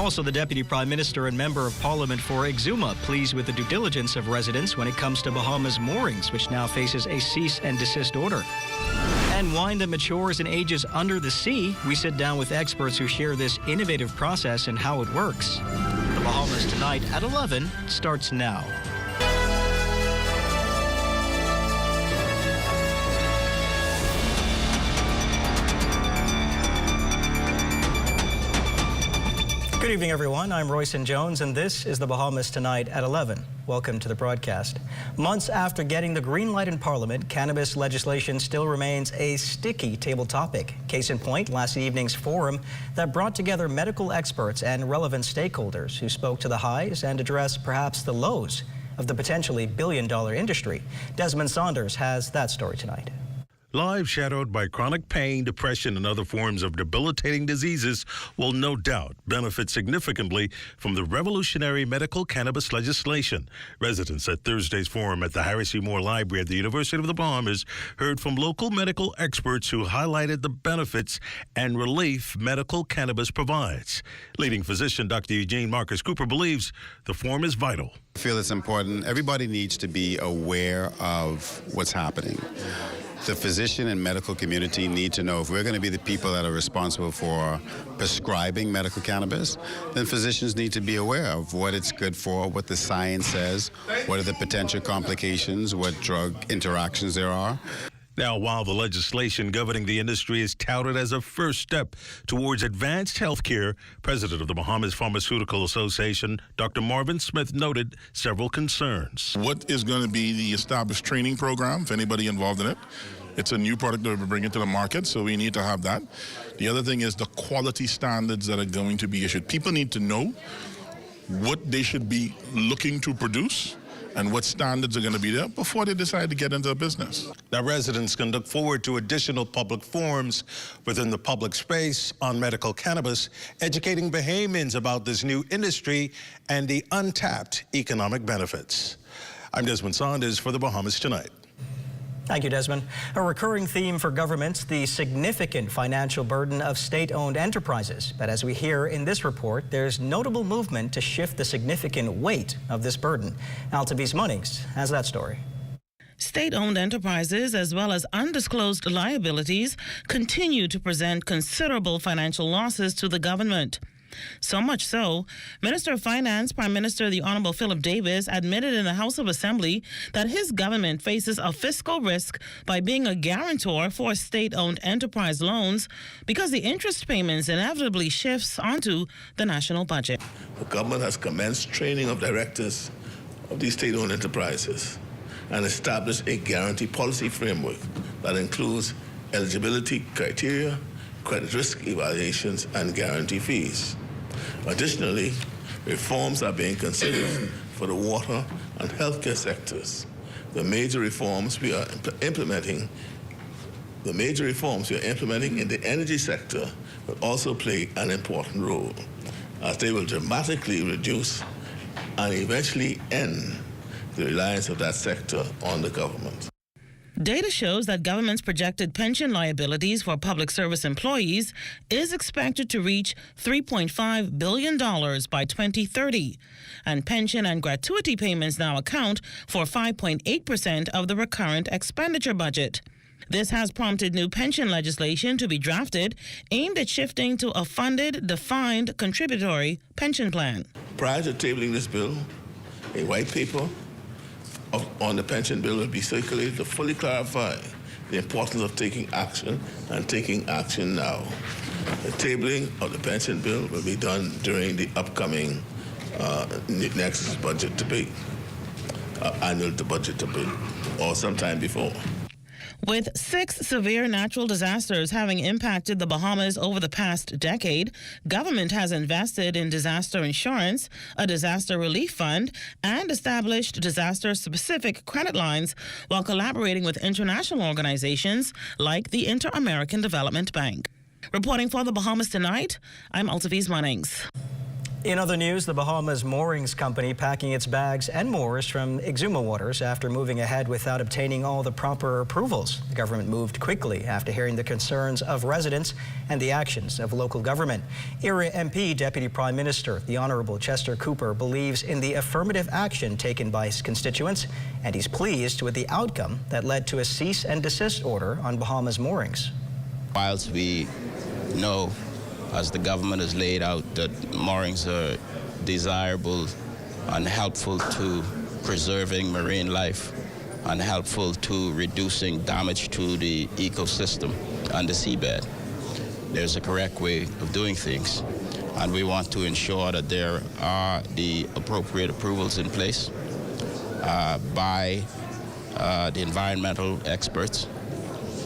Also, the Deputy Prime Minister and Member of Parliament for Exuma pleased with the due diligence of residents when it comes to Bahamas moorings, which now faces a cease and desist order. And wine that matures and ages under the sea. We sit down with experts who share this innovative process and how it works. The Bahamas Tonight at 11 starts now. Good evening, everyone. I'm Royson Jones, and this is the Bahamas Tonight at 11. Welcome to the broadcast. Months after getting the green light in Parliament, cannabis legislation still remains a sticky table topic. Case in point, last evening's forum that brought together medical experts and relevant stakeholders who spoke to the highs and addressed perhaps the lows of the potentially billion-dollar industry. Desmond Saunders has that story tonight. Lives shadowed by chronic pain, depression, and other forms of debilitating diseases will no doubt benefit significantly from the revolutionary medical cannabis legislation. Residents at Thursday's forum at the Harry C. Moore Library at the University of the Bahamas heard from local medical experts who highlighted the benefits and relief medical cannabis provides. Leading physician Dr. Eugene Marcus Cooper believes the forum is vital. I feel it's important. Everybody needs to be aware of what's happening. The physician and medical community need to know if we're going to be the people that are responsible for prescribing medical cannabis, then physicians need to be aware of what it's good for, what the science says, what are the potential complications, what drug interactions there are. Now, while the legislation governing the industry is touted as a first step towards advanced health care, President of the Bahamas Pharmaceutical Association, Dr. Marvin Smith, noted several concerns. What is going to be the established training program for anybody involved in it? It's a new product that we're bringing to the market, so we need to have that. The other thing is the quality standards that are going to be issued. People need to know what they should be looking to produce and what standards are going to be there before they decide to get into the business. Now, residents can look forward to additional public forums within the public space on medical cannabis, educating Bahamians about this new industry and the untapped economic benefits. I'm Desmond Saunders for the Bahamas Tonight. Thank you, Desmond. A recurring theme for governments, the significant financial burden of state-owned enterprises. But as we hear in this report, there's notable movement to shift the significant weight of this burden. Altavis Munnings has that story. State-owned enterprises, as well as undisclosed liabilities, continue to present considerable financial losses to the government. So much so, Minister of Finance, Prime Minister the Honorable Philip Davis, admitted in the House of Assembly that his government faces a fiscal risk by being a guarantor for state-owned enterprise loans because the interest payments inevitably shifts onto the national budget. The government has commenced training of directors of these state-owned enterprises and established a guarantee policy framework that includes eligibility criteria, credit risk evaluations, and guarantee fees. Additionally, reforms are being considered for the water and healthcare sectors. The major reforms we are implementing in the energy sector will also play an important role, as they will dramatically reduce and eventually end the reliance of that sector on the government. Data shows that government's projected pension liabilities for public service employees is expected to reach $3.5 billion by 2030, and pension and gratuity payments now account for 5.8% of the recurrent expenditure budget. This has prompted new pension legislation to be drafted aimed at shifting to a funded, defined, contributory pension plan. Prior to tabling this bill, a white paper on the pension bill will be circulated to fully clarify the importance of taking action and taking action now. The tabling of the pension bill will be done during the upcoming next budget debate, annual budget debate, or sometime before. With 6 severe natural disasters having impacted the Bahamas over the past decade, government has invested in disaster insurance, a disaster relief fund, and established disaster-specific credit lines while collaborating with international organizations like the Inter-American Development Bank. Reporting for the Bahamas Tonight, I'm Altavis Munnings. In other news, the Bahamas Moorings Company packing its bags and moors from Exuma waters after moving ahead without obtaining all the proper approvals. The government moved quickly after hearing the concerns of residents and the actions of local government. Area MP Deputy Prime Minister, the Honourable Chester Cooper, believes in the affirmative action taken by his constituents, and he's pleased with the outcome that led to a cease and desist order on Bahamas moorings. Whilst we know, as the government has laid out, that moorings are desirable and helpful to preserving marine life and helpful to reducing damage to the ecosystem and the seabed. There's a correct way of doing things, and we want to ensure that there are the appropriate approvals in place by the environmental experts,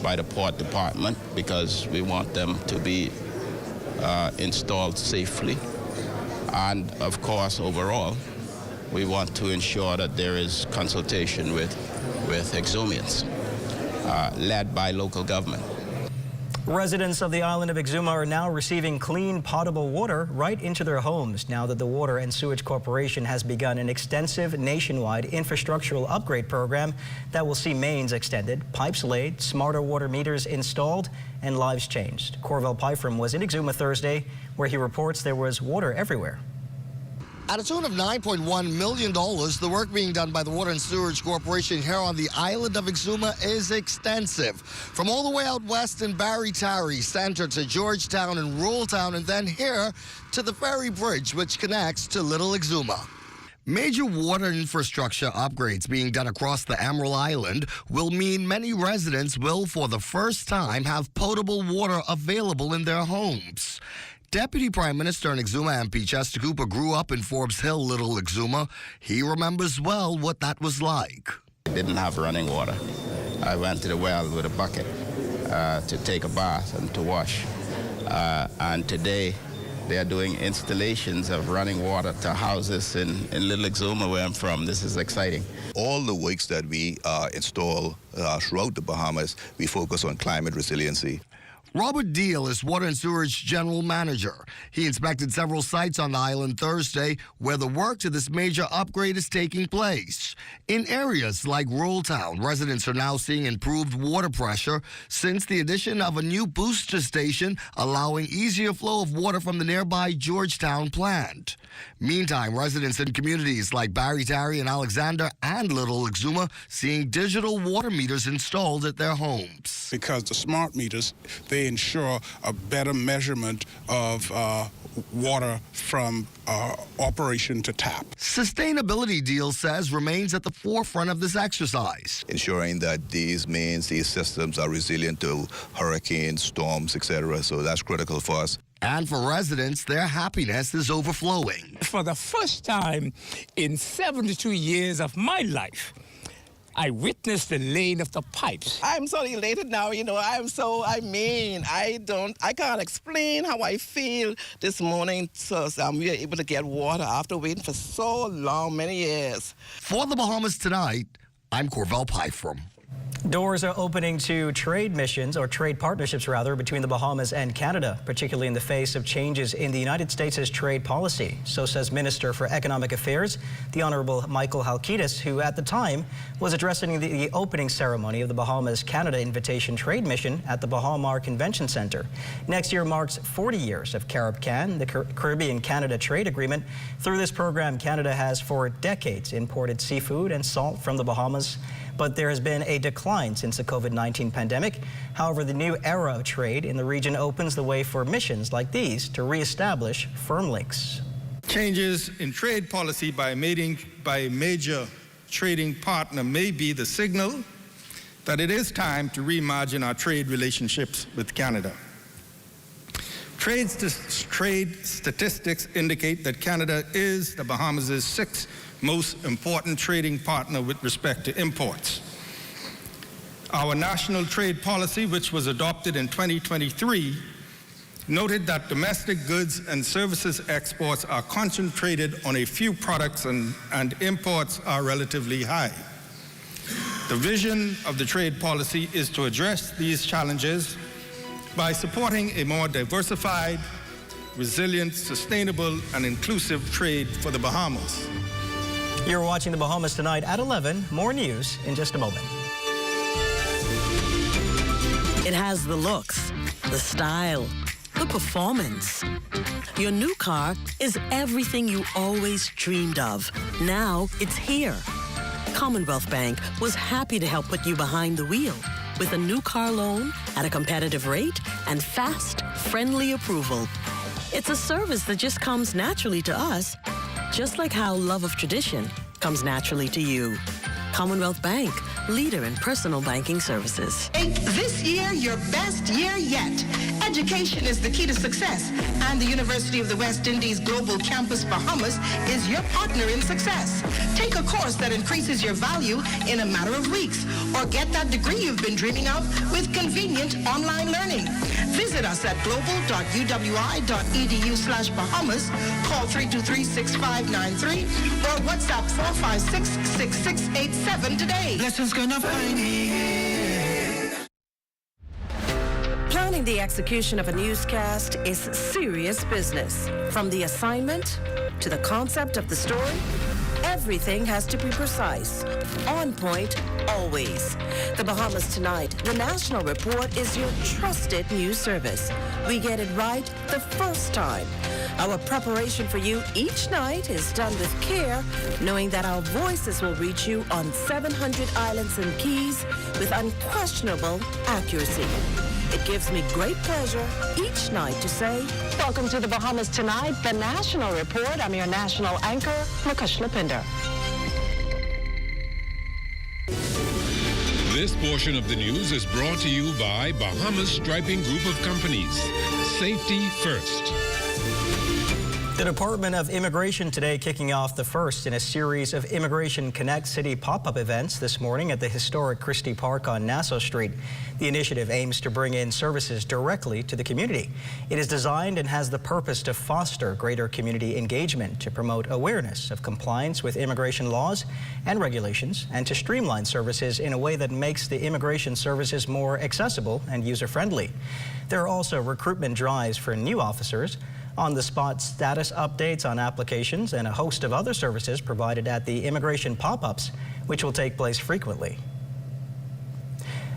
by the port department, because we want them to be installed safely. And of course, overall, we want to ensure that there is consultation with Exumians, led by local government. Residents of the island of Exuma are now receiving clean, potable water right into their homes now that the Water and Sewage Corporation has begun an extensive nationwide infrastructural upgrade program that will see mains extended, pipes laid, smarter water meters installed, and lives changed. Corval Pyfrom was in Exuma Thursday, where he reports there was water everywhere. At a tune of $9.1 million, the work being done by the Water and Sewage Corporation here on the island of Exuma is extensive. From all the way out west in Barry-Tarry Center to Georgetown and Ruletown, and then here to the ferry bridge, which connects to Little Exuma. Major water infrastructure upgrades being done across the Emerald Island will mean many residents will, for the first time, have potable water available in their homes. Deputy Prime Minister and Exuma MP Chester Cooper grew up in Forbes Hill, Little Exuma. He remembers well what that was like. I didn't have running water. I went to the well with a bucket to take a bath and to wash. And today, they are doing installations of running water to houses in Little Exuma, where I'm from. This is exciting. All the works that we install throughout the Bahamas, we focus on climate resiliency. Robert Deal is Water and Sewerage General Manager. He inspected several sites on the island Thursday where the work to this major upgrade is taking place. In areas like Ruletown, residents are now seeing improved water pressure since the addition of a new booster station allowing easier flow of water from the nearby Georgetown plant. Meantime, residents in communities like Barry-Tarry and Alexander and Little Exuma seeing digital water meters installed at their homes. Because the smart meters, they ensure a better measurement of water from operation to tap. Sustainability Deal says remains at the forefront of this exercise. Ensuring that these mains, these systems are resilient to hurricanes, storms, etc. So that's critical for us. And for residents, their happiness is overflowing. For the first time in 72 years of my life, I witnessed the laying of the pipes. I'm so elated now, I can't explain how I feel this morning. So we are able to get water after waiting for so long, many years. For the Bahamas Tonight, I'm Corval Pyfrom. Doors are opening to trade missions, or trade partnerships rather, between the Bahamas and Canada, particularly in the face of changes in the United States' trade policy. So says Minister for Economic Affairs, the Honourable Michael Halkitis, who at the time was addressing the opening ceremony of the Bahamas-Canada Invitation Trade Mission at the Bahamar Convention Centre. Next year marks 40 years of CARIB-CAN, the Caribbean-Canada Trade Agreement. Through this program, Canada has for decades imported seafood and salt from the Bahamas, but there has been a decline since the COVID-19 pandemic. However, the new era of trade in the region opens the way for missions like these to reestablish firm links. Changes in trade policy by a major trading partner may be the signal that it is time to reimagine our trade relationships with Canada. Trade statistics indicate that Canada is the Bahamas' sixth most important trading partner with respect to imports. Our national trade policy, which was adopted in 2023, noted that domestic goods and services exports are concentrated on a few products and imports are relatively high. The vision of the trade policy is to address these challenges by supporting a more diversified, resilient, sustainable, and inclusive trade for the Bahamas. You're watching the Bahamas Tonight at 11. More news in just a moment. It has the looks, the style, the performance. Your new car is everything you always dreamed of. Now it's here. Commonwealth Bank was happy to help put you behind the wheel with a new car loan at a competitive rate and fast, friendly approval. It's a service that just comes naturally to us, just like how love of tradition comes naturally to you. Commonwealth Bank, leader in personal banking services. Make this year your best year yet. Education is the key to success, and the University of the West Indies Global Campus Bahamas is your partner in success. Take a course that increases your value in a matter of weeks, or get that degree you've been dreaming of with convenient online learning. Visit us at global.uwi.edu/Bahamas, call 323-6593, or WhatsApp 456-6687 today. Lessons gonna find me. Planning the execution of a newscast is serious business. From the assignment to the concept of the story, everything has to be precise, on point, always. The Bahamas Tonight, the National Report, is your trusted news service. We get it right the first time. Our preparation for you each night is done with care, knowing that our voices will reach you on 700 islands and keys with unquestionable accuracy. It gives me great pleasure each night to say, welcome to the Bahamas Tonight, the National Report. I'm your national anchor, Mukesh Lapinder. This portion of the news is brought to you by Bahamas Striping Group of Companies. Safety first. The Department of Immigration today kicking off the first in a series of Immigration Connect City pop-up events this morning at the historic Christie Park on Nassau Street. The initiative aims to bring in services directly to the community. It is designed and has the purpose to foster greater community engagement, to promote awareness of compliance with immigration laws and regulations, and to streamline services in a way that makes the immigration services more accessible and user-friendly. There are also recruitment drives for new officers, on-the-spot status updates on applications, and a host of other services provided at the immigration pop-ups, which will take place frequently.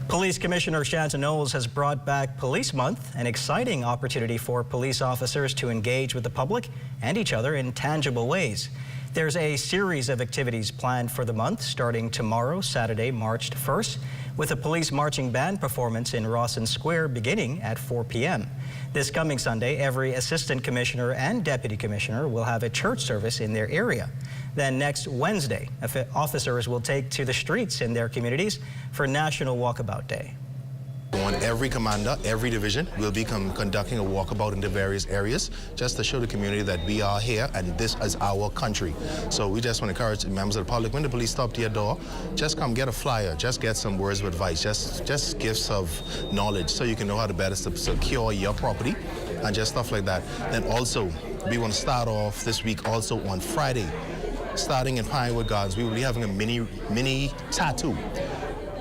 Police Commissioner Shanta Knowles has brought back Police Month, an exciting opportunity for police officers to engage with the public and each other in tangible ways. There's a series of activities planned for the month, starting tomorrow, Saturday, March 1st, with a police marching band performance in Rawson Square beginning at 4 p.m. This coming Sunday, every assistant commissioner and deputy commissioner will have a church service in their area. Then next Wednesday, officers will take to the streets in their communities for National Walkabout Day. On every commander, every division will be conducting a walkabout in the various areas just to show the community that we are here and this is our country. So we just want to encourage members of the public, when the police stop to your door, just come get a flyer, just get some words of advice, just gifts of knowledge so you can know how to better secure your property and just stuff like that. Then also, we want to start off this week also on Friday, starting in Pinewood Gardens. We will be having a mini tattoo.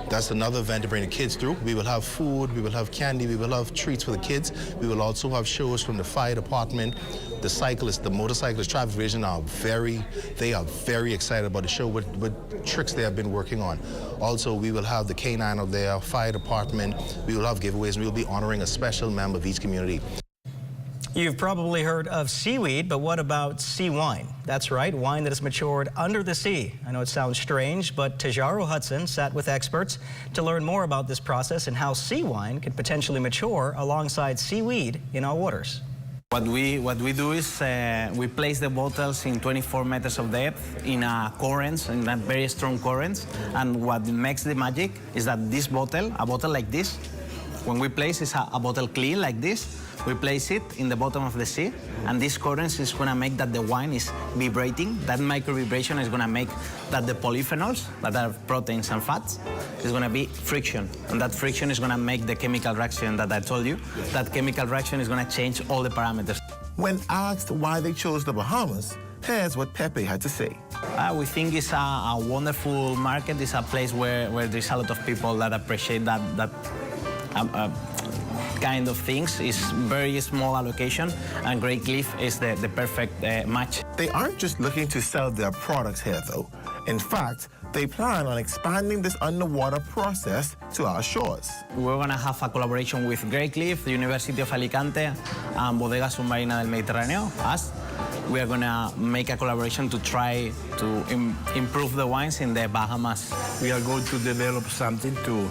That's another event to bring the kids through. We will have food, we will have candy, we will have treats for the kids. We will also have shows from the fire department. The cyclists, the motorcyclists, traffic division are very excited about the show, what tricks they have been working on. Also, we will have the K9 up there, fire department. We will have giveaways, and we will be honoring a special member of each community. You've probably heard of seaweed, but what about sea wine? That's right, wine that is matured under the sea. I know it sounds strange, but Tajaro Hudson sat with experts to learn more about this process and how sea wine could potentially mature alongside seaweed in our waters. What we do is we place the bottles in 24 meters of depth in currents, in that very strong currents. And what makes the magic is that this bottle, a bottle like this, when we place is a bottle clean like this, we place it in the bottom of the sea, and this current is going to make that the wine is vibrating. That micro vibration is going to make that the polyphenols, that are proteins and fats, is going to be friction. And that friction is going to make the chemical reaction that I told you. That chemical reaction is going to change all the parameters. When asked why they chose the Bahamas, here's what Pepe had to say. We think it's a wonderful market. It's a place where there's a lot of people that appreciate that kind of things. It's very small allocation, and Great Cliff is the perfect match. They aren't just looking to sell their products here, though. In fact, they plan on expanding this underwater process to our shores. We're going to have a collaboration with Great Cliff, the University of Alicante, and Bodega Submarina del Mediterráneo, us. We are going to make a collaboration to try to improve the wines in the Bahamas. We are going to develop something to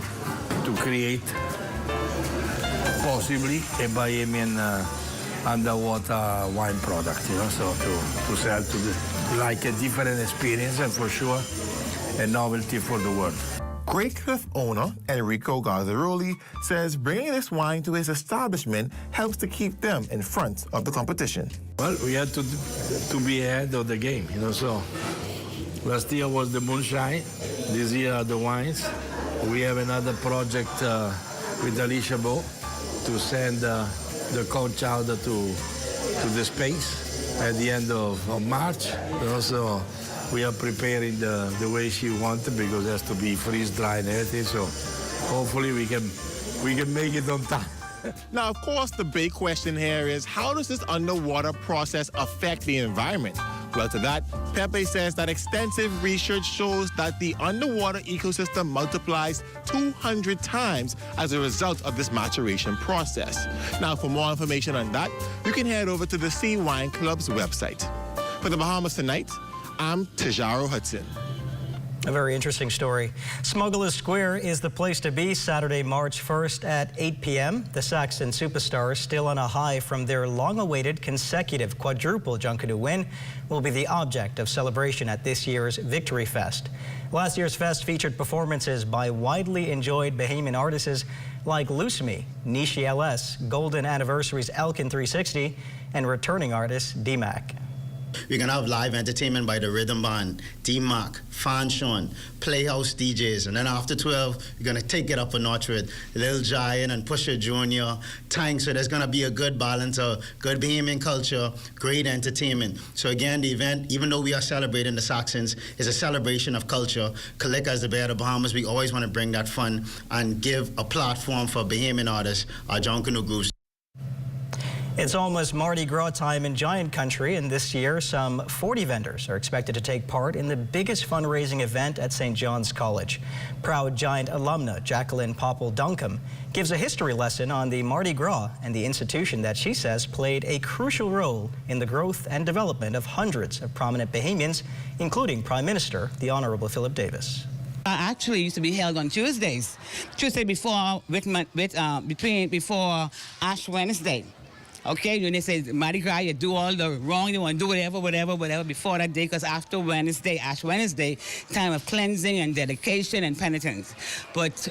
create possibly a Bahamian underwater wine product, you know, so to sell to like a different experience and for sure a novelty for the world. Great Cliff owner Enrico Gazzaroli says bringing this wine to his establishment helps to keep them in front of the competition. Well, we had to be ahead of the game, you know, so last year was the moonshine, this year are the wines. We have another project with Alicia Bo to send the cold chowder to the space at the end of March. And also, we are preparing the way she wanted because it has to be freeze-dry and everything. So hopefully we can make it on time. Now, of course, the big question here is how does this underwater process affect the environment? Well, to that, Pepe says that extensive research shows that the underwater ecosystem multiplies 200 times as a result of this maturation process. Now, for more information on that, you can head over to the Sea Wine Club's website. For the Bahamas Tonight, I'm Tajaro Hudson. A very interesting story. Smuggler's Square is the place to be Saturday, March 1st at 8 p.m. The Saxon Superstars, still on a high from their long-awaited consecutive quadruple Junkanoo win, will be the object of celebration at this year's Victory Fest. Last year's fest featured performances by widely enjoyed Bahamian artists like Loose Me, Nishi LS, Golden Anniversary's Elkin 360, and returning artist D-Mac. We're going to have live entertainment by the Rhythm Band, D-Mac, Fan Sean, Playhouse DJs, and then after 12, we're going to take it up a notch with Lil Giant and Pusha Jr. Tank. So there's going to be a good balance of good Bahamian culture, great entertainment. So again, the event, even though we are celebrating the Saxons, is a celebration of culture. Kalika as the Bay of the Bahamas, we always want to bring that fun and give a platform for Bahamian artists, our Junkanoo groups. It's almost Mardi Gras time in Giant Country, and this year some 40 vendors are expected to take part in the biggest fundraising event at St. John's College. Proud Giant alumna Jacqueline Popple-Duncombe gives a history lesson on the Mardi Gras and the institution that she says played a crucial role in the growth and development of hundreds of prominent Bahamians, including Prime Minister, the Honorable Philip Davis. Actually used to be held on Tuesdays. Tuesday before Ash Wednesday. Okay, when they say Mardi Gras, you do all the wrong, you want to do whatever before that day, because after Wednesday, Ash Wednesday, time of cleansing and dedication and penitence. But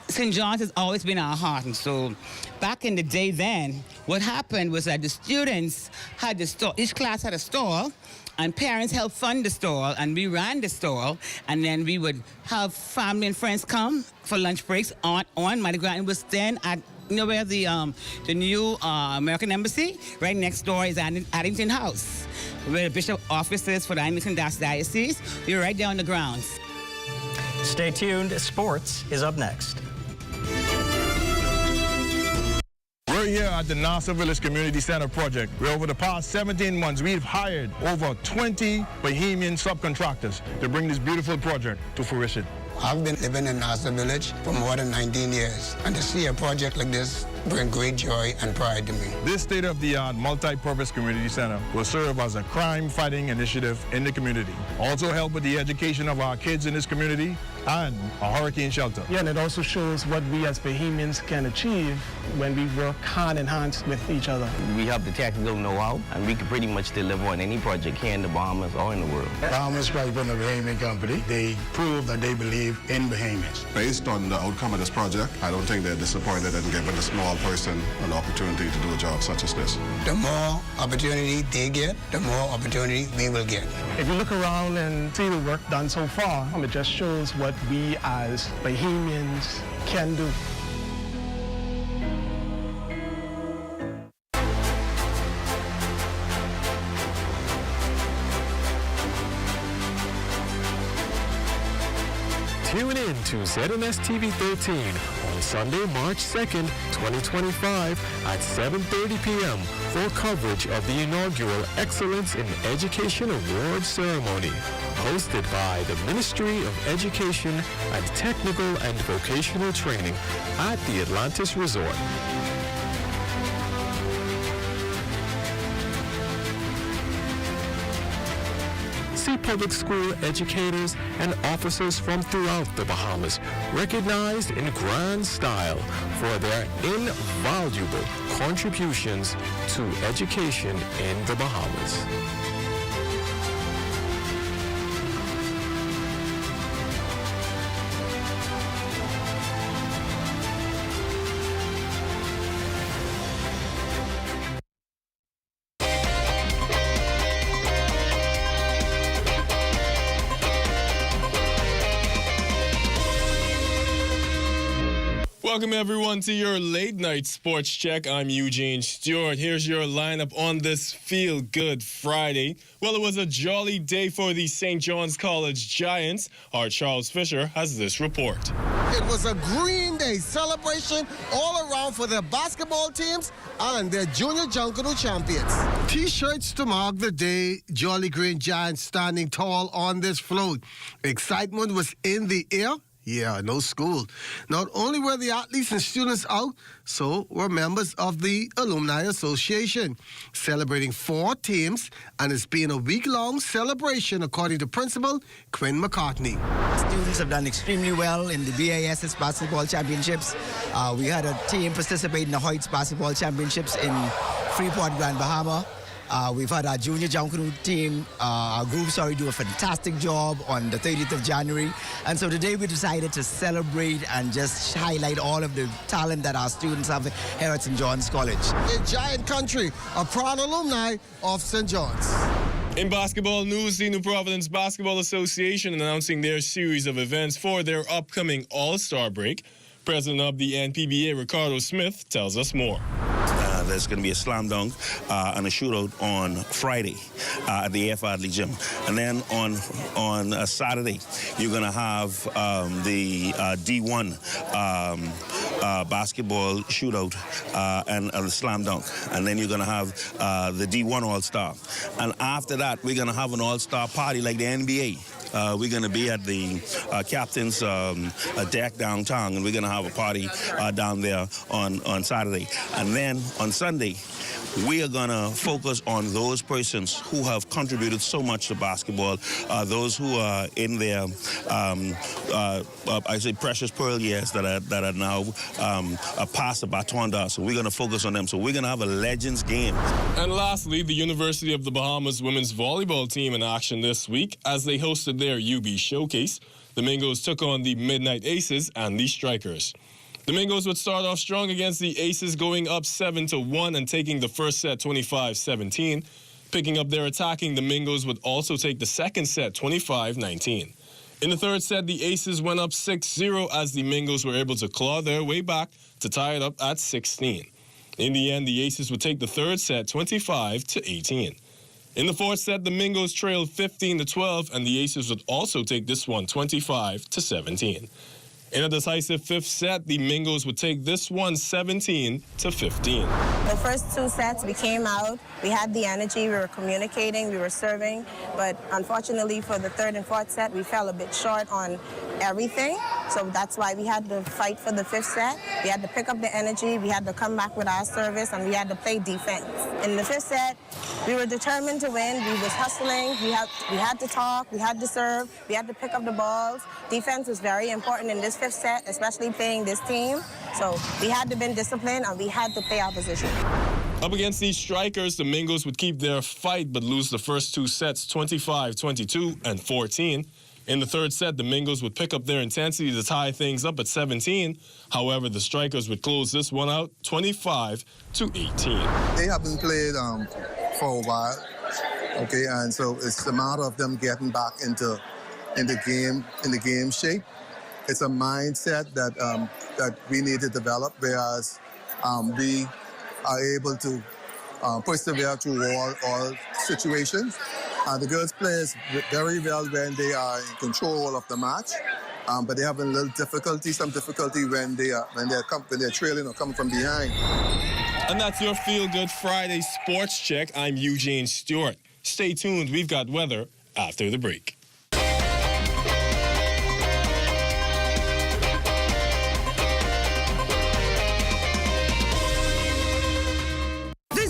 St. John's has always been our heart, and so back in the day then, what happened was that the students had the store, each class had a stall, and parents helped fund the stall, and we ran the stall, and then we would have family and friends come for lunch breaks on Mardi Gras. It was then at, you know, where the new American Embassy, right next door is Addington House, where the bishop offices for the Anglican Diocese. We were right there on the grounds. Stay tuned. Sports is up next. We're here at the Nassau Village Community Center project, where over the past 17 months, we've hired over 20 Bahamian subcontractors to bring this beautiful project to fruition. I've been living in Nassau Village for more than 19 years, and to see a project like this bring great joy and pride to me. This state-of-the-art multi-purpose community center will serve as a crime-fighting initiative in the community. Also help with the education of our kids in this community and a hurricane shelter. Yeah, and it also shows what we as Bahamians can achieve when we work hand in hand with each other. We have the technical know-how, and we can pretty much deliver on any project here in the Bahamas or in the world. Bahamas Strike from the Bahamian Company, they prove that they believe in Bahamians. Based on the outcome of this project, I don't think they're disappointed in giving a small person an opportunity to do a job such as this. The more opportunity they get, the more opportunity we will get. If you look around and see the work done so far, it just shows what we as Bahamians can do. Tune in to ZNS TV 13 on Sunday, March 2nd, 2025 at 7:30 p.m. for coverage of the inaugural Excellence in Education Awards ceremony, hosted by the Ministry of Education and Technical and Vocational Training at the Atlantis Resort. See public school educators and officers from throughout the Bahamas recognized in grand style for their invaluable contributions to education in the Bahamas. Welcome, everyone, to your late-night sports check. I'm Eugene Stewart. Here's your lineup on this feel-good Friday. Well, it was a jolly day for the St. John's College Giants. Our Charles Fisher has this report. It was a Green Day celebration all around for their basketball teams and their junior Junkanoo champions. T-shirts to mark the day, Jolly Green Giants standing tall on this float. Excitement was in the air. Yeah, no school. Not only were the athletes and students out, so were members of the Alumni Association, celebrating 4 teams, and it's been a week-long celebration, according to Principal Quinn McCartney. Students have done extremely well in the BASS Basketball Championships. We had a team participate in the Hoyts Basketball Championships in Freeport, Grand Bahama. We've had our junior Junkanoo team, our group, do a fantastic job on the 30th of January. And so today we decided to celebrate and just highlight all of the talent that our students have here at St. John's College. A giant country, a proud alumni of St. John's. In basketball news, the New Providence Basketball Association announcing their series of events for their upcoming All-Star break. President of the NPBA, Ricardo Smith, tells us more. There's going to be a slam dunk and a shootout on Friday at the AF Adley Gym. And then on Saturday, you're going to have the D1 basketball shootout and a slam dunk. And then you're going to have the D1 All-Star. And after that, we're going to have an All-Star party like the NBA. We're going to be at the captain's deck downtown, and we're going to have a party down there on Saturday. And then on Sunday, we are going to focus on those persons who have contributed so much to basketball, those who are in their, I say, precious pearl years that are now past the baton to us. So we're going to focus on them. So we're going to have a Legends game. And lastly, the University of the Bahamas women's volleyball team in action this week as they hosted their UB Showcase. The Mingos took on the Midnight Aces and the Strikers. The Mingos would start off strong against the Aces, going up 7-1 and taking the first set 25-17. Picking up their attacking, the Mingos would also take the second set 25-19. In the third set, the Aces went up 6-0 as the Mingos were able to claw their way back to tie it up at 16. In the end, the Aces would take the third set 25-18. In the fourth set, the Mingos trailed 15-12, and the Aces would also take this one 25-17. In a decisive fifth set, the Mingos would take this one 17-15. The first 2 sets, we came out, we had the energy, we were communicating, we were serving, but unfortunately for the third and fourth set, we fell a bit short on everything. So that's why we had to fight for the fifth set. We had to pick up the energy, we had to come back with our service, and we had to play defense. In the fifth set, we were determined to win. We was hustling, we had to talk, we had to serve, we had to pick up the balls. Defense was very important in this fifth set, especially playing this team. So we had to be disciplined and we had to play our position. Up against these Strikers, the Mingos would keep their fight but lose the first 2 sets 25-22 and 14. In the third set, the Mingos would pick up their intensity to tie things up at 17. However, the Strikers would close this one out 25-18. They haven't played for a while, okay, and so it's a matter of them getting back into the game shape. It's a mindset that we need to develop, whereas we are able to persevere through all situations. The girls play very well when they are in control of the match, but they're having a little difficulty, some difficulty when they're trailing or coming from behind. And that's your Feel Good Friday Sports Check. I'm Eugene Stewart. Stay tuned. We've got weather after the break.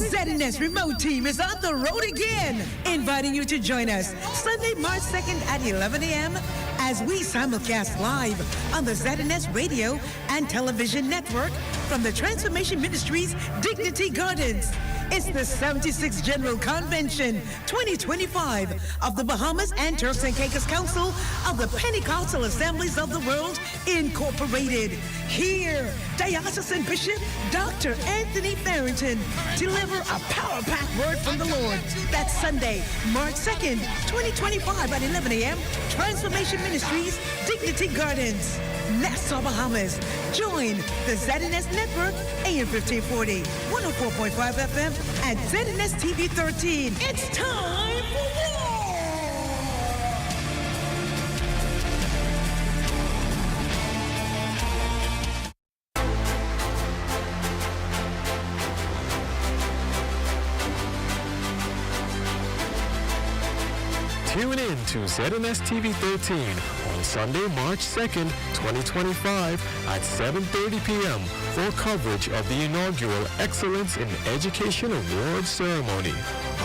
ZNS remote team is on the road again, inviting you to join us Sunday, March 2nd at 11 a.m. as we simulcast live on the ZNS radio and television network from the Transformation Ministries Dignity Gardens. It's the 76th General Convention 2025 of the Bahamas and Turks and Caicos Council of the Pentecostal Assemblies of the World Incorporated. Here, Diocesan Bishop Dr. Anthony Farrington deliver a power-packed word from the Lord. That's Sunday, March 2nd, 2025 at 11 a.m. Transformation Ministries Dignity Gardens, Nassau, Bahamas. Join the ZNS Network, AM 1540, 104.5 FM, and ZNS TV 13. It's time for war! Tune in to ZNS TV 13 on Sunday, March 2nd, 2025 at 7:30 p.m. for coverage of the inaugural Excellence in Education Awards ceremony,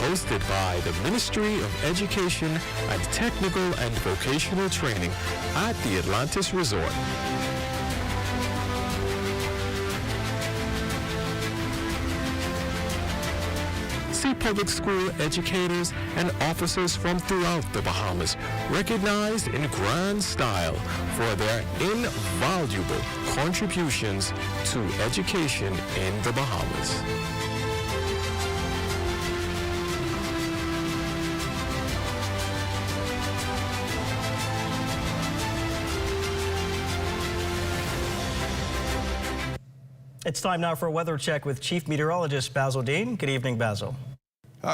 hosted by the Ministry of Education and Technical and Vocational Training at the Atlantis Resort. See public school educators and officers from throughout the Bahamas recognized in grand style for their invaluable contributions to education in the Bahamas. It's time now for a weather check with Chief Meteorologist Basil Dean. Good evening, Basil.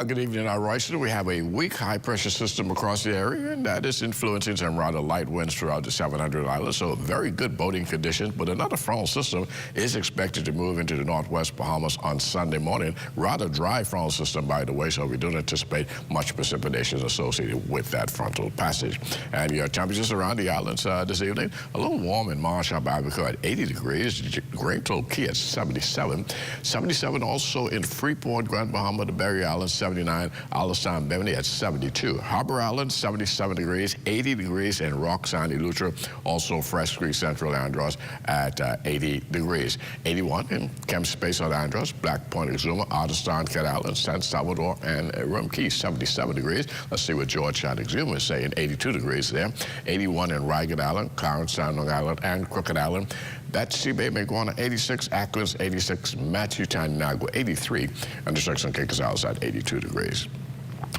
Good evening, Royston. We have a weak high-pressure system across the area, and that is influencing some rather light winds throughout the 700 Islands, so very good boating conditions. But another frontal system is expected to move into the northwest Bahamas on Sunday morning. Rather dry frontal system, by the way, so we don't anticipate much precipitation associated with that frontal passage. And your temperatures around the islands this evening, a little warm in Marshall, Abaco at 80 degrees, Great Key at 77. 77 also in Freeport, Grand Bahama, the Berry Islands, 79, Alistown, Bimini at 72. Harbor Island, 77 degrees, 80 degrees in Rock, Sandy, Lutra, also Fresh Creek, Central Andros at 80 degrees. 81 in Kemp Space on Andros, Black Point, Exuma, Otterstown, Cat Island, San Salvador, and Rum Key, 77 degrees. Let's see what Georgetown, Exuma is saying, 82 degrees there. 81 in Ragged Island, Clarence, San Long Island, and Crooked Island. Betsy Bay, Maguana, 86, Acklands, 86, Matthewtown, Nagua, 83, and the Turks and Caicos Islands at 82 degrees.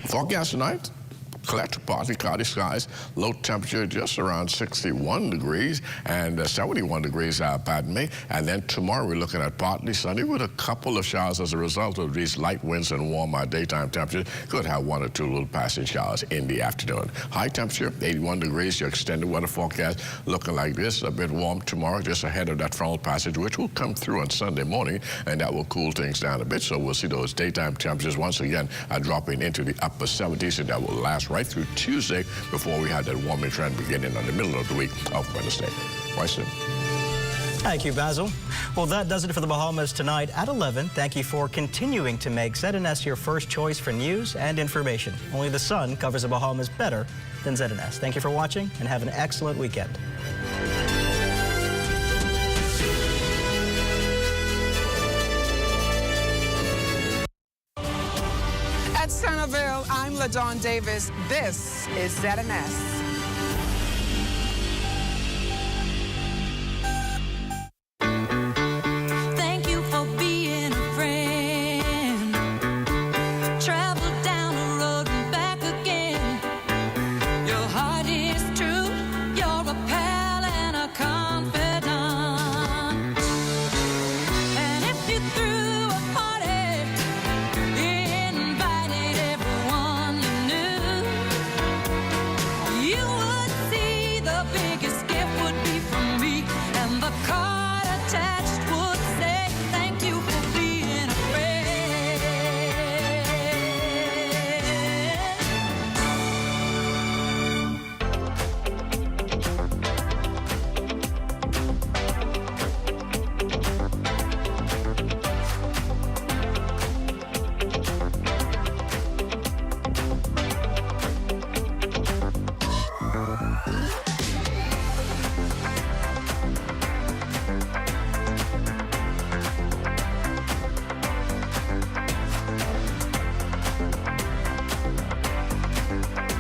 Forecast tonight. Partly cloudy skies, low temperature just around 61 degrees and 71 degrees, pardon me. And then tomorrow we're looking at partly sunny with a couple of showers as a result of these light winds and warm daytime temperatures. Could have one or two little passing showers in the afternoon. High temperature, 81 degrees. Your extended weather forecast looking like this. A bit warm tomorrow, just ahead of that frontal passage, which will come through on Sunday morning, and that will cool things down a bit. So we'll see those daytime temperatures once again dropping into the upper 70s, and that will last right through Tuesday before we had that warming trend beginning on the middle of the week of Wednesday. Royston. Thank you, Basil. Well, that does it for the Bahamas tonight at 11. Thank you for continuing to make ZNS your first choice for news and information. Only the sun covers the Bahamas better than ZNS. Thank you for watching and have an excellent weekend. At Centerville, I'm LaDawn Davis. This is ZNS.